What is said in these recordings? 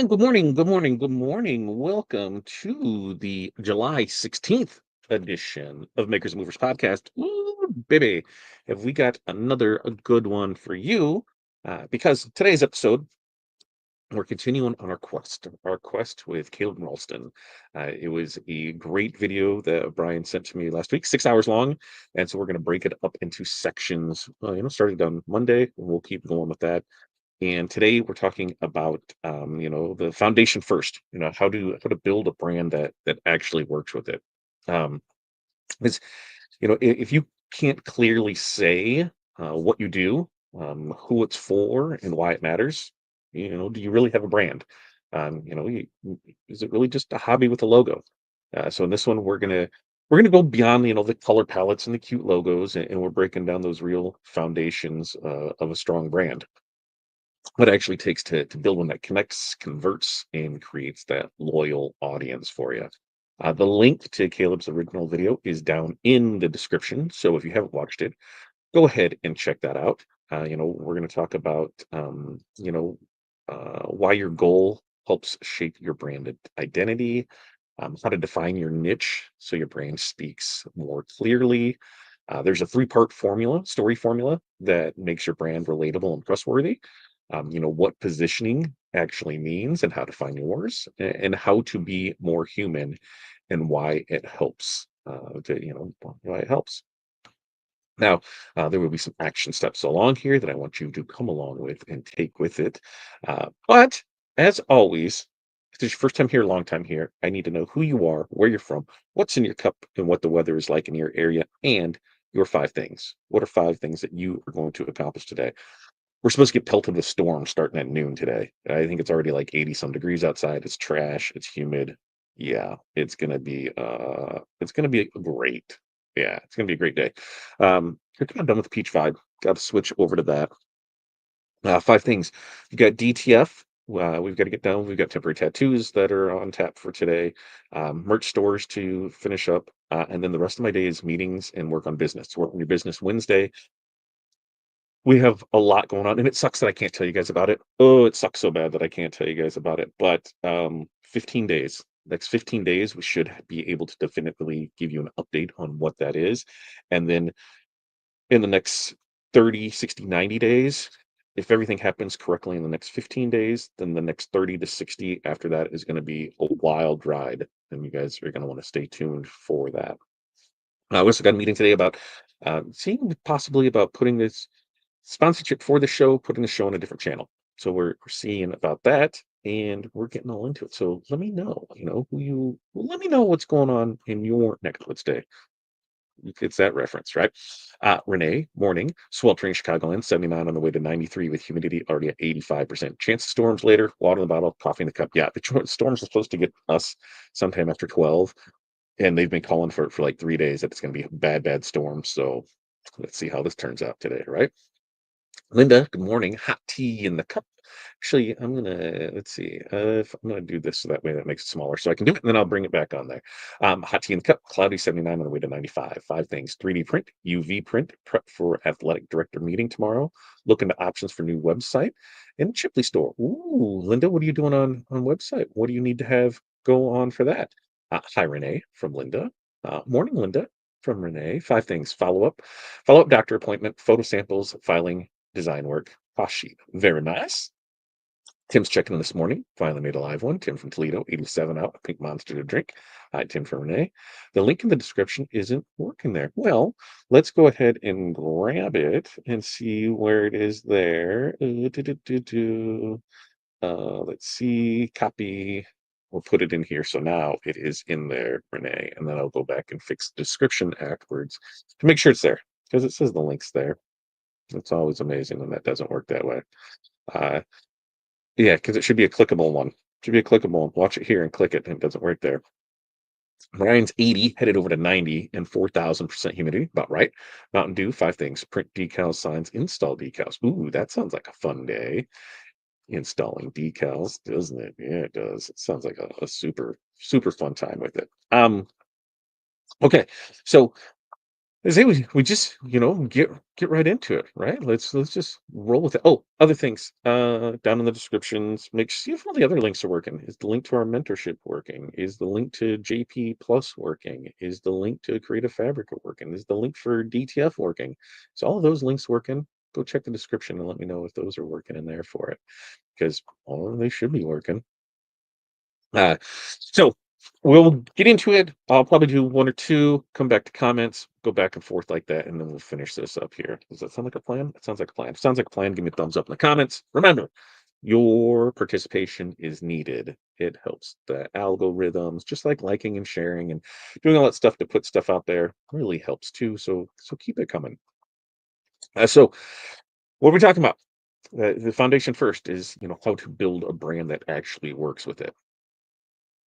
And good morning, good morning, good morning. Welcome to the July 16th edition of Makers and Movers podcast. Ooh, baby, have we got another a good one for you? Because today's episode, we're continuing on our quest with Caleb Ralston. It was a great video that Brian sent to me last week, 6 hours long. And so we're going to break it up into sections, started on Monday, and we'll keep going with that. And today we're talking about the foundation first, how to build a brand that actually works with it. Um, because if you can't clearly say what you do, who it's for, and why it matters, do you really have a brand? Is it really just a hobby with a logo? So in this one, we're gonna go beyond the color palettes and the cute logos, and we're breaking down those real foundations of a strong brand, what it actually takes to build one that connects, converts, and creates that loyal audience for you. The link to Caleb's original video is down in the description. So if you haven't watched it, go ahead and check that out. We're going to talk about, why your goal helps shape your brand identity, how to define your niche so your brand speaks more clearly. There's a three-part story formula that makes your brand relatable and trustworthy. What positioning actually means and how to find yours, and how to be more human and why it helps. Why it helps. Now, there will be some action steps along here that I want you to come along with and take with it. But as always, if this is your first time here, long time here, I need to know who you are, where you're from, what's in your cup, and what the weather is like in your area, and your five things. What are five things that you are going to accomplish today? We're supposed to get pelted with storms starting at noon today. I think it's already like 80 some degrees outside. It's trash. It's humid. Yeah, it's gonna be great. Yeah, it's gonna be a great day. We're kind of done with the peach vibe. Got to switch over to that. Five things. You got DTF. We've got to get done. We've got temporary tattoos that are on tap for today. Merch stores to finish up, and then the rest of my day is meetings and work on business. Work on your business Wednesday. We have a lot going on, and it sucks that I can't tell you guys about it. Oh, it sucks so bad that I can't tell you guys about it. But 15 days, next 15 days, we should be able to definitively give you an update on what that is. And then in the next 30, 60, 90 days, if everything happens correctly in the next 15 days, then the next 30 to 60 after that is going to be a wild ride. And you guys are going to want to stay tuned for that. We also got a meeting today about seeing possibly about putting this sponsorship for the show, putting the show on a different channel. So we're seeing about that, and we're getting all into it. So let me know, let me know what's going on in your neck of the woods day. It's that reference, right? Renee, morning, sweltering Chicagoland, 79 on the way to 93 with humidity already at 85%. Chance of storms later, water in the bottle, coffee in the cup. Yeah, the storms are supposed to get us sometime after 12, and they've been calling for like 3 days that it's going to be a bad, bad storm. So let's see how this turns out today, right? Linda, good morning. Hot tea in the cup. Actually, let's see, if I'm gonna do this so that way that makes it smaller so I can do it, and then I'll bring it back on there. Hot tea in the cup, cloudy 79 on the way to 95. Five things: 3D print, UV print, prep for athletic director meeting tomorrow, look into options for new website, and Chipley store. Ooh, Linda, what are you doing on website? What do you need to have go on for that? Hi, Renee from Linda. Morning, Linda from Renee. Five things: follow up doctor appointment, photo samples, filing, design work, cost sheet. Very nice. Tim's checking in this morning. Finally made a live one. Tim from Toledo, 87 out, a pink monster to drink. Hi, Tim from Renee. The link in the description isn't working there. Well, let's go ahead and grab it and see where it is there. Let's see, copy. We'll put it in here. So now it is in there, Renee. And then I'll go back and fix the description afterwards to make sure it's there, because it says the link's there. It's always amazing when that doesn't work that way. Uh, yeah, because it should be a clickable one. Should be a clickable one. Watch it here and click it, and it doesn't work there. Ryan's 80, headed over to 90 and 4,000% humidity. About right. Mountain Dew, five things: print decals, signs, install decals. Ooh, that sounds like a fun day. Installing decals, doesn't it? Yeah, it does. It sounds like a super, super fun time with it. Okay, so I say we just, get right into it, right? Let's just roll with it. Oh, other things, down in the descriptions, see if all the other links are working. Is the link to our mentorship working? Is the link to JP Plus working? Is the link to Creative Fabric working? Is the link for DTF working? So all of those links working? Go check the description and let me know if those are working in there for it, because all they should be working. So we'll get into it. I'll probably do one or two, come back to comments, go back and forth like that, and then we'll finish this up here. Does that sound like a plan? It sounds like a plan. If it sounds like a plan, give me a thumbs up in the comments. Remember, your participation is needed. It helps the algorithms, just like liking and sharing and doing all that stuff to put stuff out there really helps too. So keep it coming. So what are we talking about? The foundation first is how to build a brand that actually works with it.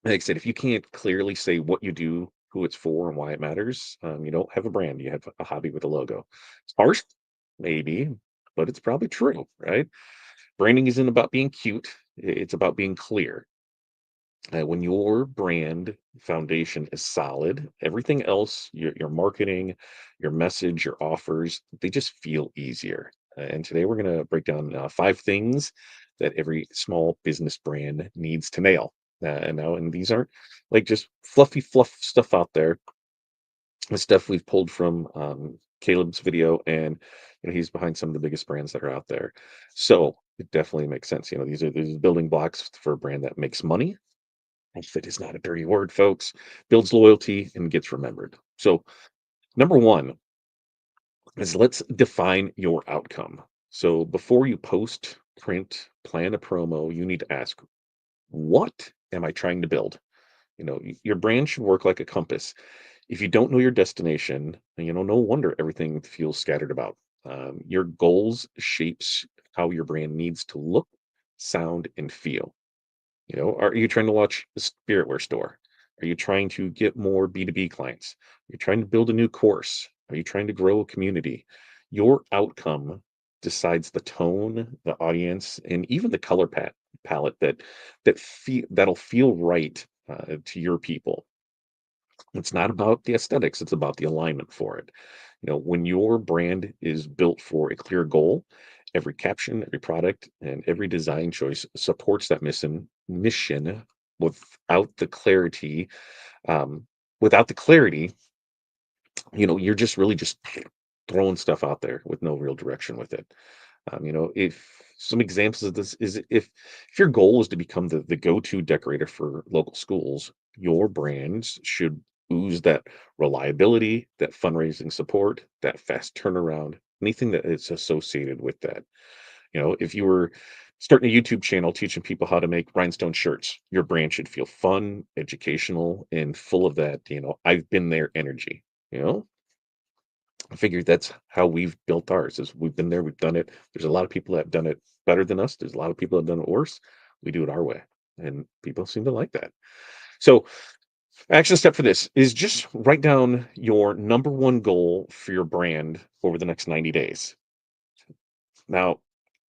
Like I said, if you can't clearly say what you do, who it's for, and why it matters, you don't have a brand. You have a hobby with a logo. It's harsh, maybe, but it's probably true, right? Branding isn't about being cute. It's about being clear. When your brand foundation is solid, everything else, your marketing, your message, your offers, they just feel easier. And today we're going to break down 5 things that every small business brand needs to nail. And these aren't like just fluffy fluff stuff out there. The stuff we've pulled from Caleb's video, and he's behind some of the biggest brands that are out there. So it definitely makes sense. These are building blocks for a brand that makes money. Fit is not a dirty word, folks. Builds loyalty and gets remembered. So, number one is, let's define your outcome. So, before you post, print, plan a promo, you need to ask, what am I trying to build? Your brand should work like a compass. If you don't know your destination, no wonder everything feels scattered about. Your goals shapes how your brand needs to look, sound, and feel. Are you trying to launch a spiritware store? Are you trying to get more B2B clients? Are you trying to build a new course? Are you trying to grow a community? Your outcome decides the tone, the audience, and even the color palette that'll feel right to your people. It's not about the aesthetics, it's about the alignment for it. When your brand is built for a clear goal, every caption, every product, and every design choice supports that mission. Without the clarity, um, without the clarity, you're just really just throwing stuff out there with no real direction with it. If some examples of this is, if your goal is to become the go-to decorator for local schools, your brands should ooze that reliability, that fundraising support, that fast turnaround, anything that is associated with that. If you were starting a YouTube channel teaching people how to make rhinestone shirts, your brand should feel fun, educational, and full of that, I've been there energy. You know, I figured that's how we've built ours. Is we've been there, we've done it. There's a lot of people that have done it better than us. There's a lot of people that have done it worse. We do it our way, and people seem to like that. So, action step for this is just write down your number one goal for your brand over the next 90 days. Now,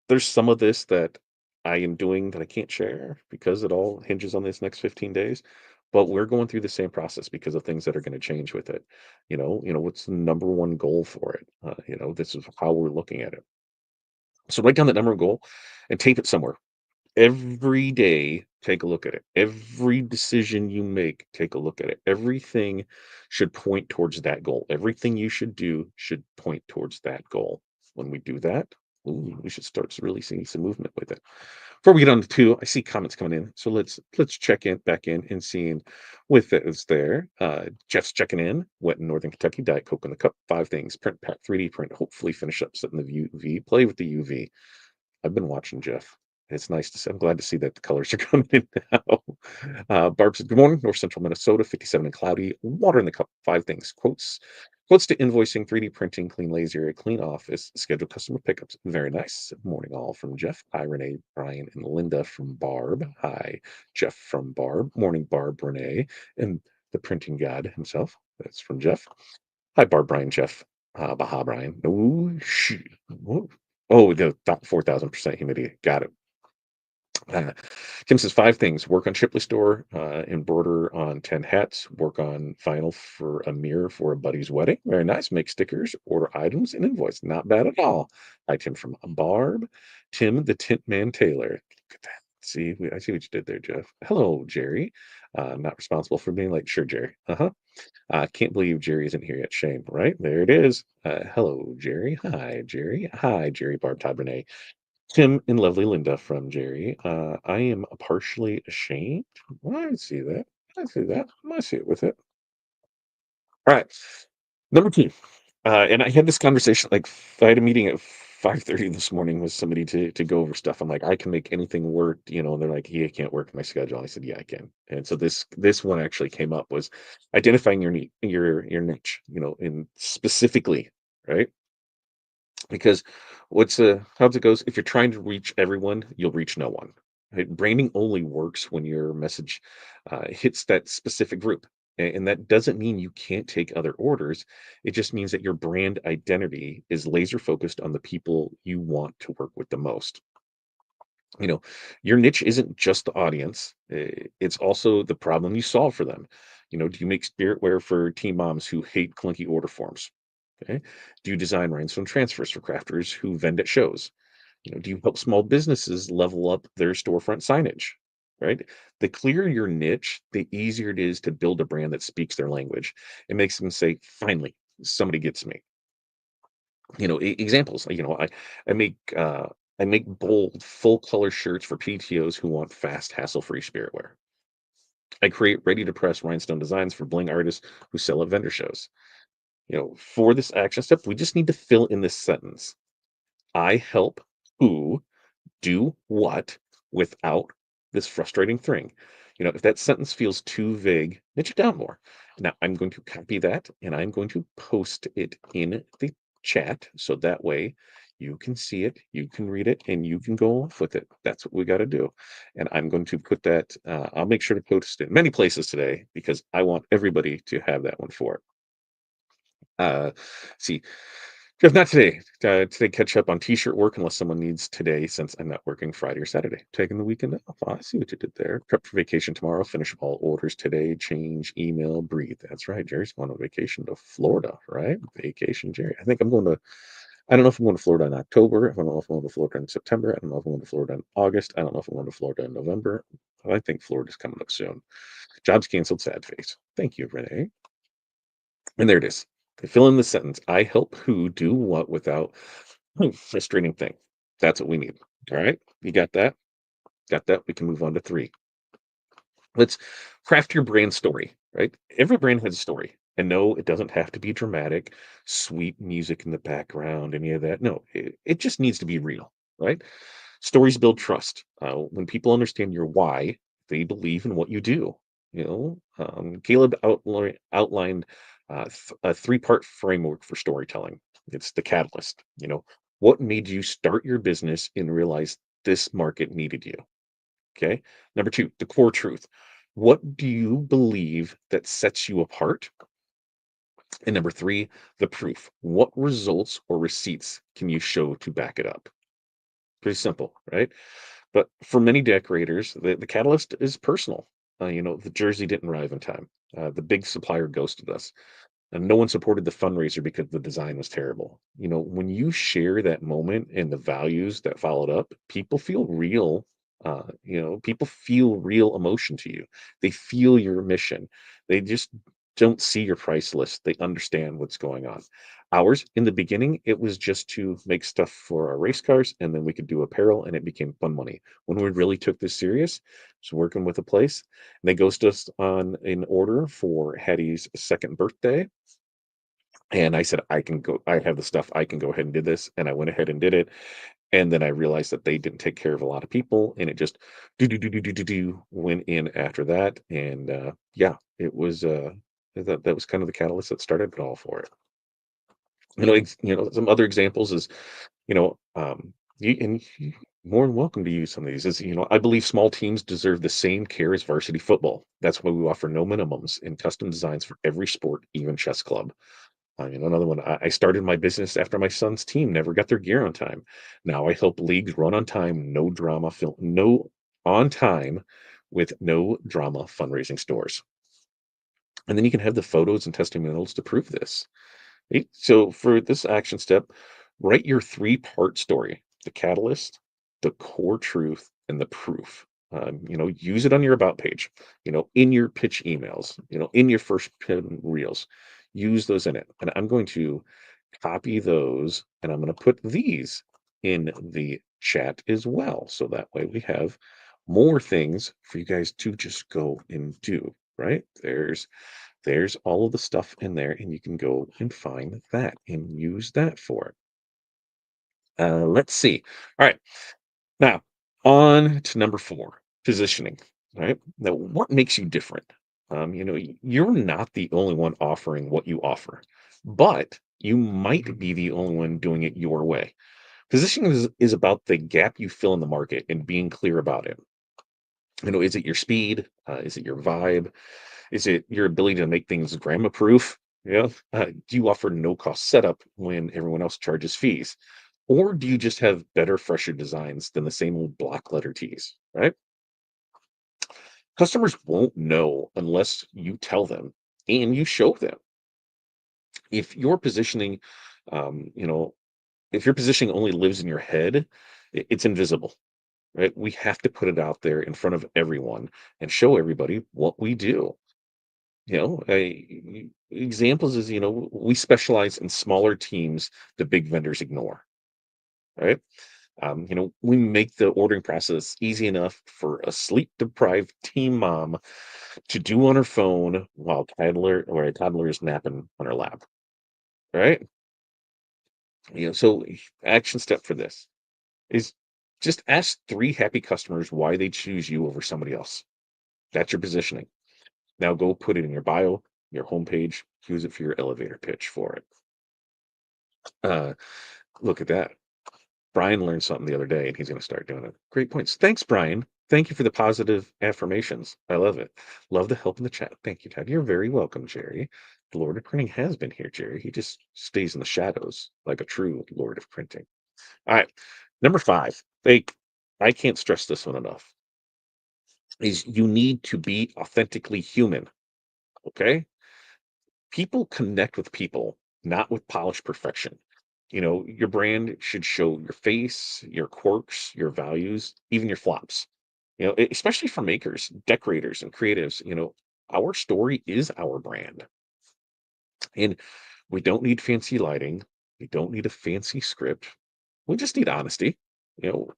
there's some of this that I am doing that I can't share because it all hinges on this next 15 days. But we're going through the same process because of things that are going to change with it. What's the number one goal for it? This is how we're looking at it. So write down that number one goal and tape it somewhere. Every day, take a look at it. Every decision you make, take a look at it. Everything should point towards that goal. Everything you should do should point towards that goal. When we do that, ooh, we should start really seeing some movement with it. Before we get on to two, I see comments coming in. So let's check in back in and seeing with those there. Jeff's checking in. Wet in Northern Kentucky, Diet Coke in the cup. 5 things. Print, pack, 3D print. Hopefully finish up setting the UV. Play with the UV. I've been watching Jeff. It's nice to see. I'm glad to see that the colors are coming in now. Barb said, "Good morning, North Central Minnesota, 57 and cloudy. Water in the cup. 5 things. Quotes to invoicing, 3D printing, clean lazy area, clean office, schedule customer pickups. Very nice. Morning all from Jeff. Hi, Renee, Brian, and Linda from Barb. Hi, Jeff from Barb. Morning, Barb, Renee, and the printing god himself. That's from Jeff. Hi, Barb, Brian, Jeff. Baha, Brian. Oh, the 4,000% humidity. Got it. Uh, Tim says 5 things: work on Shipley store, embroider on 10 hats, work on vinyl for a mirror for a buddy's wedding. Very nice. Make stickers, order items, and invoice. Not bad at all. Hi, Tim from Barb. Tim, the Tint Man Tailor. Look at that. See, I see what you did there, Jeff. Hello, Jerry. Not responsible for being like, sure, Jerry. Uh-huh. Can't believe Jerry isn't here yet. Shame, right? There it is. Hello, Jerry. Hi, Jerry. Hi, Jerry, Barb, Todd, Renee. Tim and lovely Linda from Jerry. I am partially ashamed. Well, I see that. I see that. I see it with it. All right. Number two. And I had this conversation like I had a meeting at 5:30 this morning with somebody to go over stuff. I'm like, I can make anything work, and they're like, yeah, I can't work my schedule. I said, yeah, I can. And so this one actually came up was identifying your need, your niche, and specifically, right? Because how it goes, if you're trying to reach everyone, you'll reach no one. Right? Branding only works when your message hits that specific group. And that doesn't mean you can't take other orders. It just means that your brand identity is laser focused on the people you want to work with the most. You know, your niche isn't just the audience, it's also the problem you solve for them. Do you make spirit wear for teen moms who hate clunky order forms? Okay. Do you design rhinestone transfers for crafters who vend at shows? Do you help small businesses level up their storefront signage? Right. The clearer your niche, the easier it is to build a brand that speaks their language. It makes them say, finally, somebody gets me. Examples. I make bold, full color shirts for PTOs who want fast, hassle-free spirit wear. I create ready to press rhinestone designs for bling artists who sell at vendor shows. For this action step, we just need to fill in this sentence. I help who do what without this frustrating thing. If that sentence feels too vague, niche it down more. Now, I'm going to copy that and I'm going to post it in the chat so that way you can see it, you can read it, and you can go off with it. That's what we got to do. And I'm going to put that, I'll make sure to post it in many places today because I want everybody to have that one for it. See, Jeff, not today. Today, catch up on t-shirt work unless someone needs today since I'm not working Friday or Saturday. Taking the weekend off. I see what you did there. Prep for vacation tomorrow. Finish all orders today. Change, email, breathe. That's right. Jerry's going on vacation to Florida, right? Vacation, Jerry. I don't know if I'm going to Florida in October. I don't know if I'm going to Florida in September. I don't know if I'm going to Florida in August. I don't know if I'm going to Florida in November. I think Florida's coming up soon. Jobs canceled, sad face. Thank you, Renee. And there it is. Fill in the sentence. I help who do what without frustrating thing. That's what we need. All right. You got that? Got that? We can move on to 3. Let's craft your brand story, right? Every brand has a story. And no, it doesn't have to be dramatic, sweet music in the background, any of that. No, it just needs to be real, right? Stories build trust. When people understand your why, they believe in what you do. Caleb outlined a 3-part framework for storytelling. It's the catalyst. What made you start your business and realize this market needed you? Okay. Number 2, the core truth. What do you believe that sets you apart? And number 3, the proof. What results or receipts can you show to back it up? Pretty simple, right? But for many decorators, the catalyst is personal. The jersey didn't arrive in time. The big supplier ghosted us. And no one supported the fundraiser because the design was terrible. When you share that moment and the values that followed up, people feel real emotion to you. They feel your mission. They just don't see your price list. They understand what's going on. Ours in the beginning, it was just to make stuff for our race cars, and then we could do apparel, and it became fun money. When we really took this serious, was working with a place, and they ghosted us on an order for Hattie's second birthday. And I said, I can go, I have the stuff, I can go ahead and do this. And I went ahead and did it. And then I realized that they didn't take care of a lot of people, and it just went in after that. And yeah, it was that was kind of the catalyst that started it all for it. Some other examples is, you know, more than welcome to use some of these. I believe small teams deserve the same care as varsity football. That's why we offer no minimums and custom designs for every sport, even chess club. Another one. I started my business after my son's team never got their gear on time. Now I help leagues run on time, no drama, no on time with no drama fundraising stores. And then you can have the photos and testimonials to prove this. Right? So for this action step, write your three-part story: the catalyst, the core truth, and the proof. Use it on your about page, in your pitch emails, in your first pin reels. Use those in it. And I'm going to copy those and I'm going to put these in the chat as well. So that way we have more things for you guys to just go and do, right? There's all of the stuff in there, and you can go and find that and use that for it. Let's see. All right. Now, on to number 4, positioning. All right. Now, what makes you different? You're not the only one offering what you offer, but you might be the only one doing it your way. Positioning is about the gap you fill in the market and being clear about it. Is it your speed? Is it your vibe? Is it your ability to make things grandma proof? Do you offer no cost setup when everyone else charges fees? Or do you just have better, fresher designs than the same old block letter tees, right? Customers won't know unless you tell them and you show them. If your positioning, um, you know, if your positioning only lives in your head, it's invisible, right? We have to put it out there in front of everyone and show everybody what we do. Examples is, we specialize in smaller teams the big vendors ignore, right? We make the ordering process easy enough for a sleep deprived teen mom to do on her phone while a toddler is napping on her lap, right? So action step for this is just ask 3 happy customers why they choose you over somebody else. That's your positioning. Now go put it in your bio, your homepage, use it for your elevator pitch for it. Uh, Look at that. Brian learned something the other day and he's going to start doing it. Great points. Thanks, Brian. Thank you for the positive affirmations. I love it. Love the help in the chat. Thank you, Ted. You're very welcome, Jerry. The Lord of Printing has been here, Jerry. He just stays in the shadows like a true Lord of Printing. All right. Number 5. I can't stress this one enough. Is you need to be authentically human. Okay. People connect with people, not with polished perfection. Your brand should show your face, your quirks, your values, even your flops. Especially for makers, decorators, and creatives. Our story is our brand, and we don't need fancy lighting. We don't need a fancy script. We just need honesty.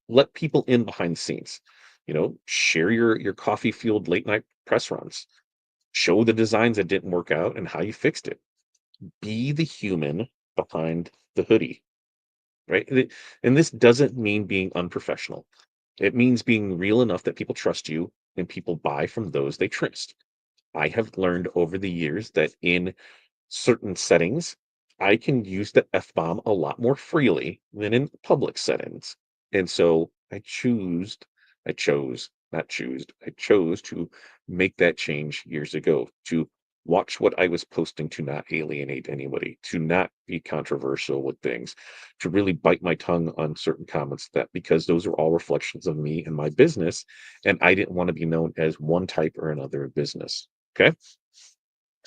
Let people in behind the scenes. Share your coffee fueled late night press runs. Show the designs that didn't work out and how you fixed it. Be the human behind the hoodie, right? And this doesn't mean being unprofessional. It means being real enough that people trust you and people buy from those they trust. I have learned over the years that in certain settings, I can use the F bomb a lot more freely than in public settings. And so I chose to make that change years ago to watch what I was posting to not alienate anybody, to not be controversial with things, to really bite my tongue on certain comments that because those are all reflections of me and my business. And I didn't want to be known as one type or another of business. Okay.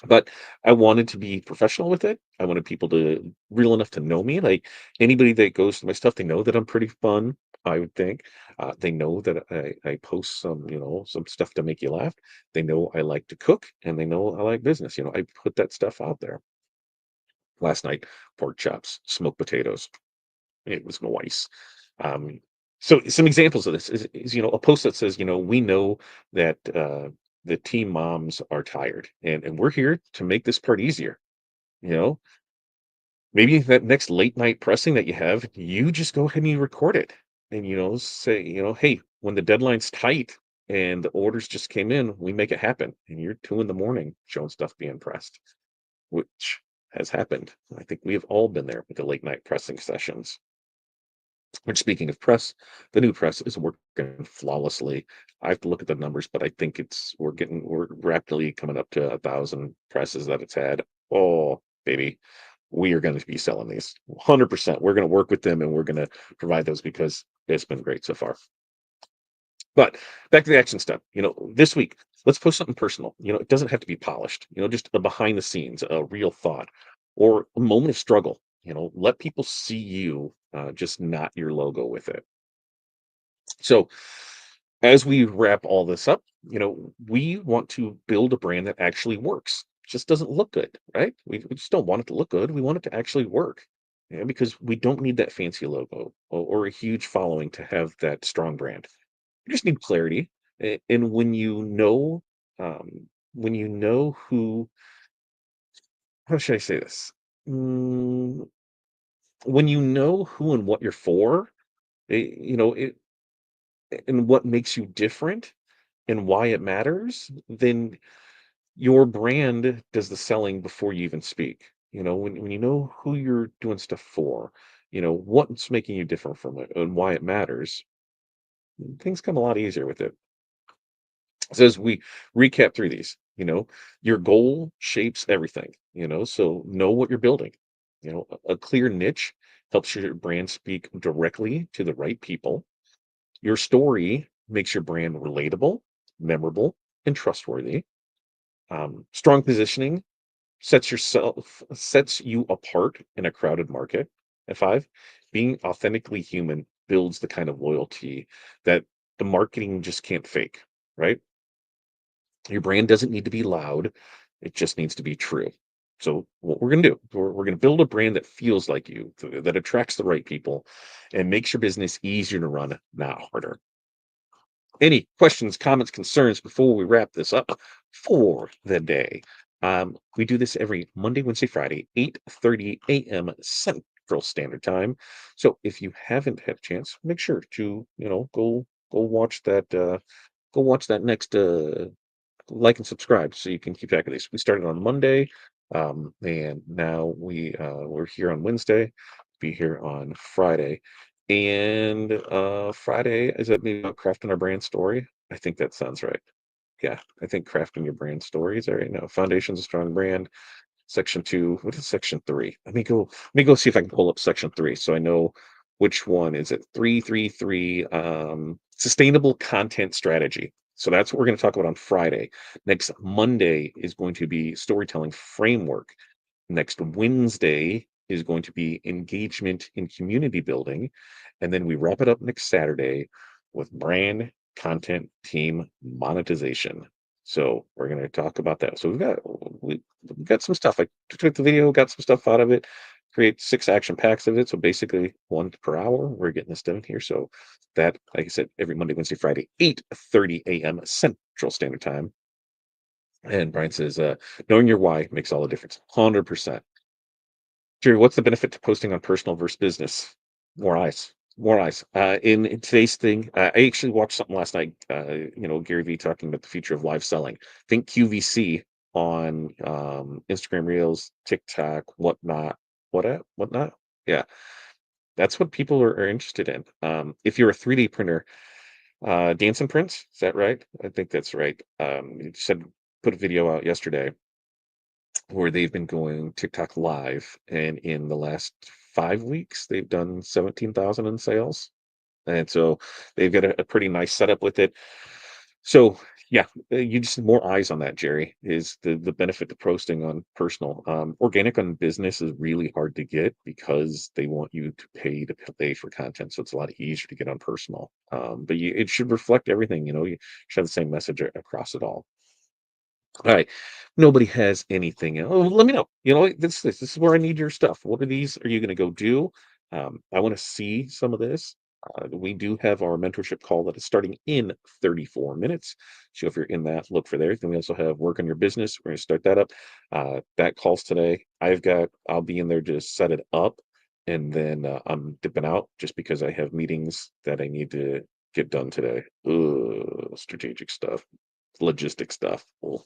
But I wanted to be professional with it. I wanted people to real enough to know me. Like anybody that goes to my stuff, they know that I'm pretty fun, I would think. They know that I post some stuff to make you laugh. They know I like to cook and they know I like business. I put that stuff out there. Last night, pork chops, smoked potatoes. It was noise. Um, so some examples of this is a post that says, we know that the team moms are tired and we're here to make this part easier. You know, maybe that next late night pressing that you have, you just go ahead and you record it and say, hey, when the deadline's tight and the orders just came in, we make it happen. And you're 2 in the morning showing stuff being pressed, which has happened. I think we have all been there with the late night pressing sessions. Which, speaking of press, the new press is working flawlessly. I have to look at the numbers, but I think we're rapidly coming up to 1,000 presses that it's had. Oh, baby, we are going to be selling these 100%. We're going to work with them and we're going to provide those because it's been great so far. But back to the action step. This week, let's post something personal. It doesn't have to be polished. Just a behind the scenes, a real thought, or a moment of struggle. Let people see you, just not your logo with it. So, as we wrap all this up, we want to build a brand that actually works. Just doesn't look good, right? We just don't want it to look good. We want it to actually work. Because we don't need that fancy logo or a huge following to have that strong brand. You just need clarity. And when you know who, how should I say this? Mm, when you know who and what you're for, it and what makes you different and why it matters, then your brand does the selling before you even speak. When you know who you're doing stuff for, what's making you different from it and why it matters, things come a lot easier with it. So as we recap through these, your goal shapes everything, so know what you're building. A clear niche helps your brand speak directly to the right people. Your story makes your brand relatable, memorable, and trustworthy. Strong positioning sets you apart in a crowded market. And five, being authentically human builds the kind of loyalty that the marketing just can't fake, right? Your brand doesn't need to be loud, it just needs to be true. So what we're going to do, we're going to build a brand that feels like you, that attracts the right people, and makes your business easier to run, not harder. Any questions, comments, concerns before we wrap this up for the day? We do this every Monday, Wednesday, Friday, 8:30 a.m. Central Standard Time. So if you haven't had a chance, make sure to, go watch that next like and subscribe so you can keep track of these. We started on Monday, and now we're here on Wednesday, be here on Friday. And Friday is that maybe about crafting our brand story? I think that sounds right. Yeah, I think crafting your brand story is all right now. Foundation's a strong brand. Section two. What is section three? Let me go see if I can pull up section three so I know which one is it. 333 sustainable content strategy. So that's what we're going to talk about on Friday. Next Monday is going to be storytelling framework. Next Wednesday is going to be engagement in community building. And then we wrap it up next Saturday with brand, content, team, monetization. So we're going to talk about that. So we've got some stuff. I took the video, got some stuff out of it, create 6 action packs of it. So basically 1 per hour. We're getting this done here. So that, like I said, every Monday, Wednesday, Friday, 8:30 a.m. Central Standard Time. And Brian says, knowing your why makes all the difference. 100%. Jerry, what's the benefit to posting on personal versus business? More eyes. More eyes. In today's thing, I actually watched something last night. Gary Vee talking about the future of live selling. Think QVC on Instagram Reels, TikTok, whatnot. Yeah, that's what people are interested in. If you're a 3D printer, Dancing Prince, is that right? I think that's right. You said put a video out yesterday where they've been going TikTok live, and in the last 5 weeks, they've done 17,000 in sales, and so they've got a pretty nice setup with it. So, yeah, you just more eyes on that, Jerry, is the benefit to posting on personal. Organic on business is really hard to get because they want you to pay for content, so it's a lot easier to get on personal. But it should reflect everything, you should have the same message across it all. All right. Nobody has anything. Oh, let me know. This is where I need your stuff. What are these? Are you going to go do? I want to see some of this. We do have our mentorship call that is starting in 34 minutes. So if you're in that, look for there. Then we also have work on your business. We're going to start that up. That calls today. I'll be in there to set it up. And then I'm dipping out just because I have meetings that I need to get done today. Strategic stuff, logistic stuff. Well,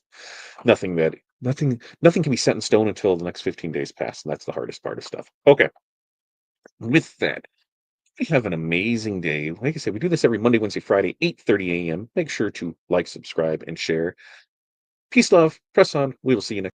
nothing can be set in stone until the next 15 days pass, and that's the hardest part of stuff. Okay, with that, we have an amazing day. Like I said, we do this every Monday, Wednesday, Friday, 8:30 a.m. Make sure to like, subscribe, and share. Peace, love, press on. We will see you next